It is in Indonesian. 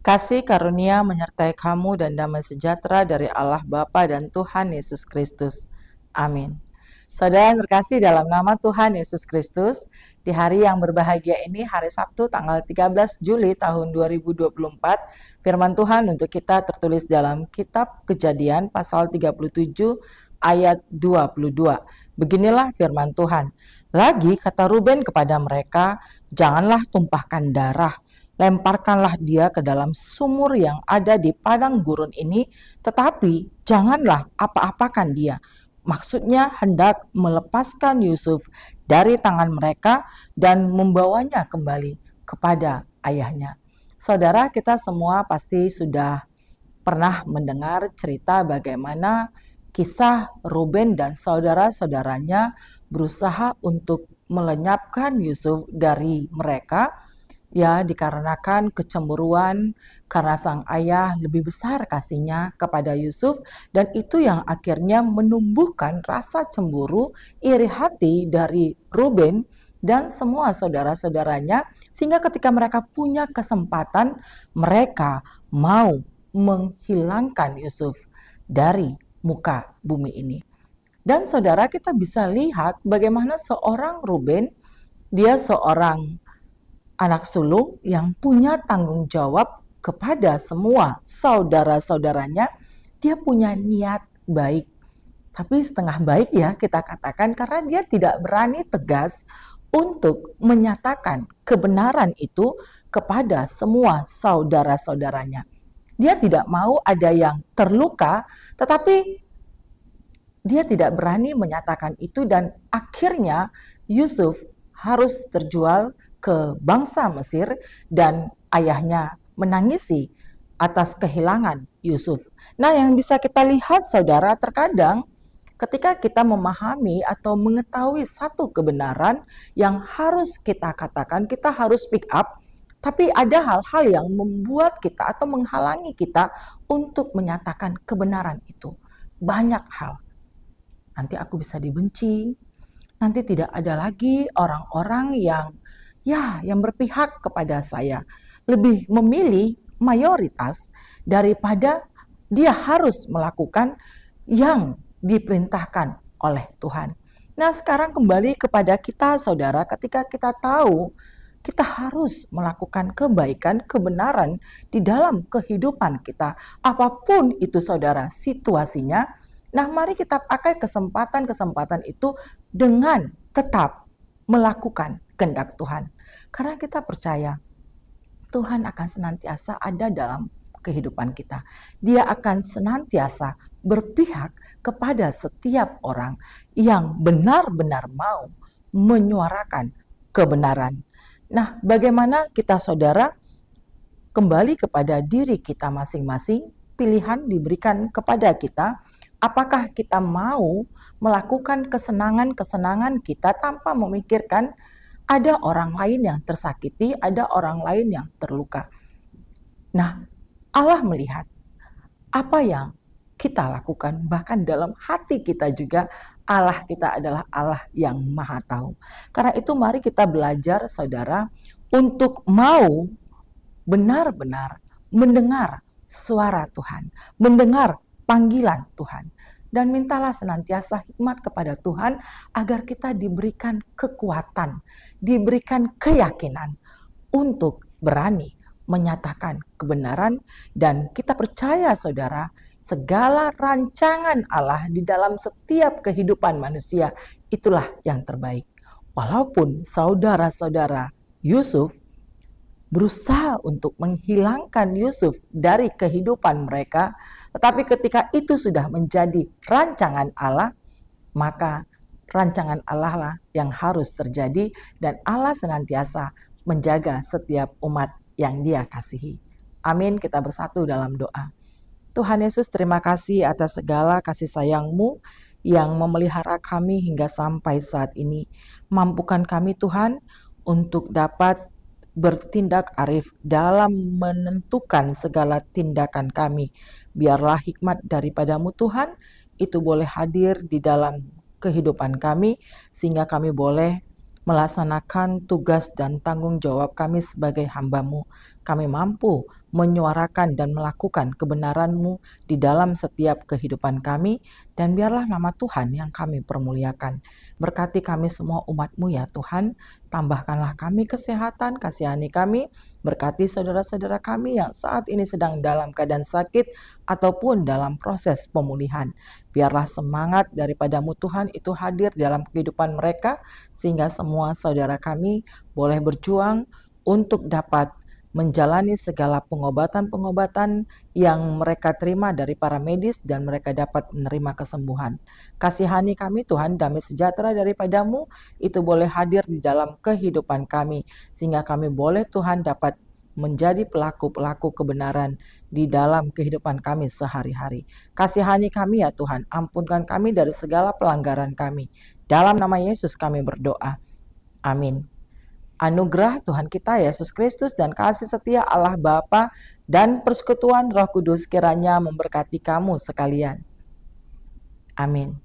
Kasih karunia menyertai kamu dan damai sejahtera dari Allah Bapa dan Tuhan Yesus Kristus. Amin. Saudara yang terkasih dalam nama Tuhan Yesus Kristus, di hari yang berbahagia ini, hari Sabtu tanggal 13 Juli tahun 2024, firman Tuhan untuk kita tertulis dalam kitab Kejadian pasal 37 ayat 22. Beginilah firman Tuhan. Lagi kata Ruben kepada mereka, janganlah tumpahkan darah, lemparkanlah dia ke dalam sumur yang ada di padang gurun ini, tetapi janganlah apa-apakan dia. Maksudnya hendak melepaskan Yusuf dari tangan mereka dan membawanya kembali kepada ayahnya. Saudara, kita semua pasti sudah pernah mendengar cerita bagaimana kisah Ruben dan saudara-saudaranya berusaha untuk melenyapkan Yusuf dari mereka, ya, dikarenakan kecemburuan karena sang ayah lebih besar kasihnya kepada Yusuf, dan itu yang akhirnya menumbuhkan rasa cemburu, iri hati dari Ruben dan semua saudara-saudaranya, sehingga ketika mereka punya kesempatan, mereka mau menghilangkan Yusuf dari muka bumi ini. Dan saudara, kita bisa lihat bagaimana seorang Ruben, dia seorang anak sulung yang punya tanggung jawab kepada semua saudara-saudaranya. Dia punya niat baik, tapi setengah baik, ya kita katakan, karena dia tidak berani tegas untuk menyatakan kebenaran itu kepada semua saudara-saudaranya. Dia tidak mau ada yang terluka, tetapi dia tidak berani menyatakan itu, dan akhirnya Yusuf harus terjual ke bangsa Mesir dan ayahnya menangisi atas kehilangan Yusuf. Nah, yang bisa kita lihat saudara, terkadang ketika kita memahami atau mengetahui satu kebenaran yang harus kita katakan, kita harus speak up, tapi ada hal-hal yang membuat kita atau menghalangi kita untuk menyatakan kebenaran itu. Banyak hal. Nanti aku bisa dibenci, nanti tidak ada lagi orang-orang yang berpihak kepada saya. Lebih memilih mayoritas daripada dia harus melakukan yang diperintahkan oleh Tuhan. Nah, sekarang kembali kepada kita saudara, ketika kita tahu kita harus melakukan kebaikan, kebenaran di dalam kehidupan kita, apapun itu saudara situasinya. Nah, mari kita pakai kesempatan-kesempatan itu dengan tetap melakukan kehendak Tuhan. Karena kita percaya Tuhan akan senantiasa ada dalam kehidupan kita. Dia akan senantiasa berpihak kepada setiap orang yang benar-benar mau menyuarakan kebenaran. Nah, bagaimana kita saudara? Kembali kepada diri kita masing-masing, pilihan diberikan kepada kita. Apakah kita mau melakukan kesenangan-kesenangan kita tanpa memikirkan ada orang lain yang tersakiti, ada orang lain yang terluka. Nah, Allah melihat apa yang kita lakukan, bahkan dalam hati kita juga Allah kita adalah Allah yang Maha Tahu. Karena itu mari kita belajar saudara untuk mau benar-benar mendengar suara Tuhan, mendengar panggilan Tuhan. Dan mintalah senantiasa hikmat kepada Tuhan agar kita diberikan kekuatan, diberikan keyakinan untuk berani menyatakan kebenaran. Dan kita percaya saudara, segala rancangan Allah di dalam setiap kehidupan manusia itulah yang terbaik. Walaupun saudara-saudara Yusuf berusaha untuk menghilangkan Yusuf dari kehidupan mereka, tetapi ketika itu sudah menjadi rancangan Allah, maka rancangan Allah lah yang harus terjadi, dan Allah senantiasa menjaga setiap umat yang Dia kasihi. Amin. Kita bersatu dalam doa. Tuhan Yesus, terima kasih atas segala kasih sayang-Mu yang memelihara kami hingga sampai saat ini. Mampukan kami Tuhan untuk dapat bertindak arif dalam menentukan segala tindakan kami. Biarlah hikmat daripada-Mu Tuhan itu boleh hadir di dalam kehidupan kami, sehingga kami boleh melaksanakan tugas dan tanggung jawab kami sebagai hamba-Mu. kami mampu menyuarakan dan melakukan kebenaran-Mu di dalam setiap kehidupan kami, dan biarlah nama Tuhan yang kami permuliakan. Berkati kami semua umat-Mu ya Tuhan, tambahkanlah kami kesehatan, kasihani kami, berkati saudara-saudara kami yang saat ini sedang dalam keadaan sakit ataupun dalam proses pemulihan. Biarlah semangat daripada-Mu Tuhan itu hadir dalam kehidupan mereka, sehingga semua saudara kami boleh berjuang untuk dapat menjalani segala pengobatan-pengobatan yang mereka terima dari para medis dan mereka dapat menerima kesembuhan. Kasihani kami Tuhan, damai sejahtera daripada-Mu itu boleh hadir di dalam kehidupan kami, sehingga kami boleh Tuhan dapat menjadi pelaku-pelaku kebenaran di dalam kehidupan kami sehari-hari. Kasihani kami ya Tuhan, ampunkan kami dari segala pelanggaran kami. Dalam nama Yesus kami berdoa. Amin. Anugerah Tuhan kita Yesus Kristus dan kasih setia Allah Bapa dan persekutuan Roh Kudus kiranya memberkati kamu sekalian. Amin.